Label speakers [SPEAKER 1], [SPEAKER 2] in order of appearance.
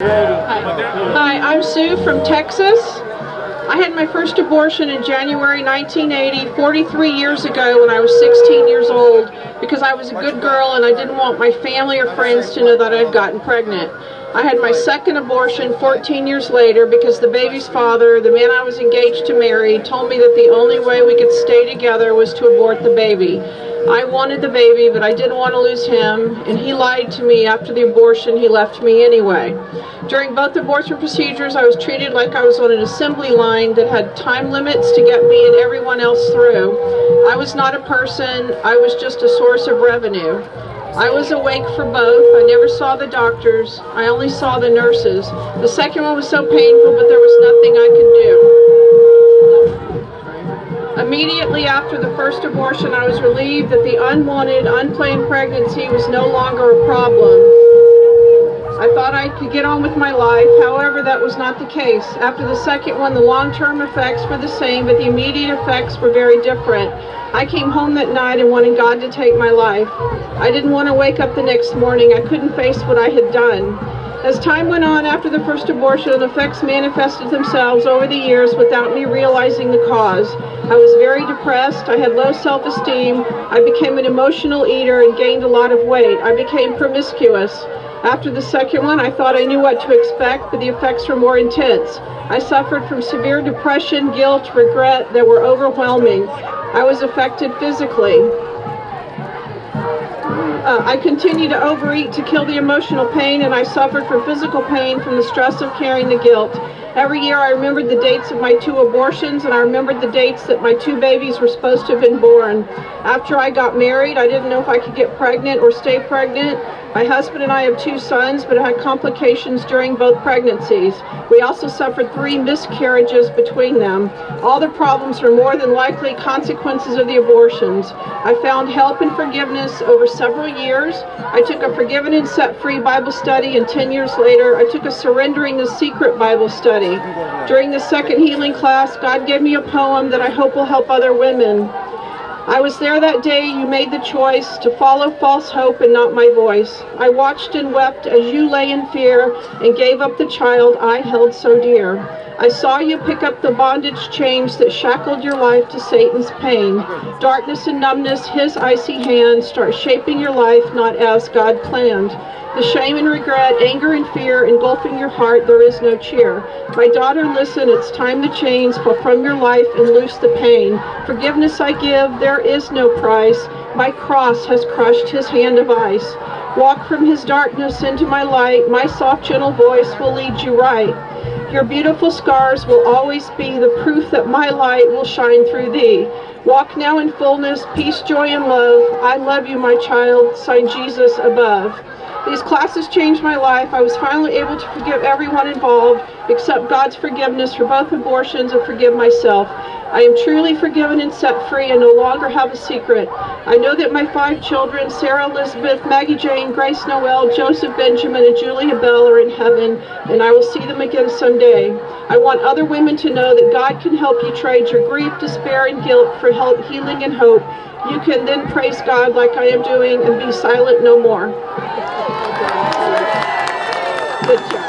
[SPEAKER 1] Hi, I'm Sue from Texas. I had my first abortion in January 1980, 43 years ago when I was 16 years old, because I was a good girl and I didn't want my family or friends to know that I'd gotten pregnant. I had my second abortion 14 years later because the baby's father, the man I was engaged to marry, told me that the only way we could stay together was to abort the baby. I wanted the baby, but I didn't want to lose him, and he lied to me. After the abortion, he left me anyway. During both abortion procedures, I was treated like I was on an assembly line that had time limits to get me and everyone else through. I was not a person, I was just a source of revenue. I was awake for both. I never saw the doctors. I only saw the nurses. The second one was so painful, but there was nothing I could do. Immediately after the first abortion, I was relieved that the unwanted, unplanned pregnancy was no longer a problem. I thought I could get on with my life. However, that was not the case. After the second one, the long-term effects were the same, but the immediate effects were very different. I came home that night and wanted God to take my life. I didn't want to wake up the next morning. I couldn't face what I had done. As time went on after the first abortion, effects manifested themselves over the years without me realizing the cause. I was very depressed. I had low self-esteem. I became an emotional eater and gained a lot of weight. I became promiscuous. After the second one, I thought I knew what to expect, but the effects were more intense. I suffered from severe depression, guilt, regret that were overwhelming. I was affected physically. I continued to overeat to kill the emotional pain, and I suffered from physical pain from the stress of carrying the guilt. Every year I remembered the dates of my 2 abortions, and I remembered the dates that my 2 babies were supposed to have been born. After I got married, I didn't know if I could get pregnant or stay pregnant. My husband and I have 2 sons, but had complications during both pregnancies. We also suffered 3 miscarriages between them. All the problems were more than likely consequences of the abortions. I found help and forgiveness over several years. I took a Forgiven and Set Free Bible study, and 10 years later, I took a Surrendering the Secret Bible study. During the second healing class, God gave me a poem that I hope will help other women. I was there that day you made the choice to follow false hope and not my voice. I watched and wept as you lay in fear and gave up the child I held so dear. I saw you pick up the bondage chains that shackled your life to Satan's pain. Darkness and numbness, his icy hand, start shaping your life not as God planned. The shame and regret, anger and fear engulfing your heart, there is no cheer. My daughter, listen, it's time the chains fall from your life and loose the pain. Forgiveness I give, there is no price. My cross has crushed his hand of ice. Walk from his darkness into my light. My soft, gentle voice will lead you right. Your beautiful scars will always be the proof that my light will shine through thee. Walk now in fullness, peace, joy, and love. I love you, my child. Sign Jesus above. These classes changed my life. I was finally able to forgive everyone involved, accept God's forgiveness for both abortions, and forgive myself. I am truly forgiven and set free and no longer have a secret. I know that my 5 children, Sarah Elizabeth, Maggie Jane, Grace Noel, Joseph Benjamin, and Julia Bell, are in heaven, and I will see them again someday. I want other women to know that God can help you trade your grief, despair, and guilt for help, healing, and hope. You can then praise God like I am doing and be silent no more. Good job.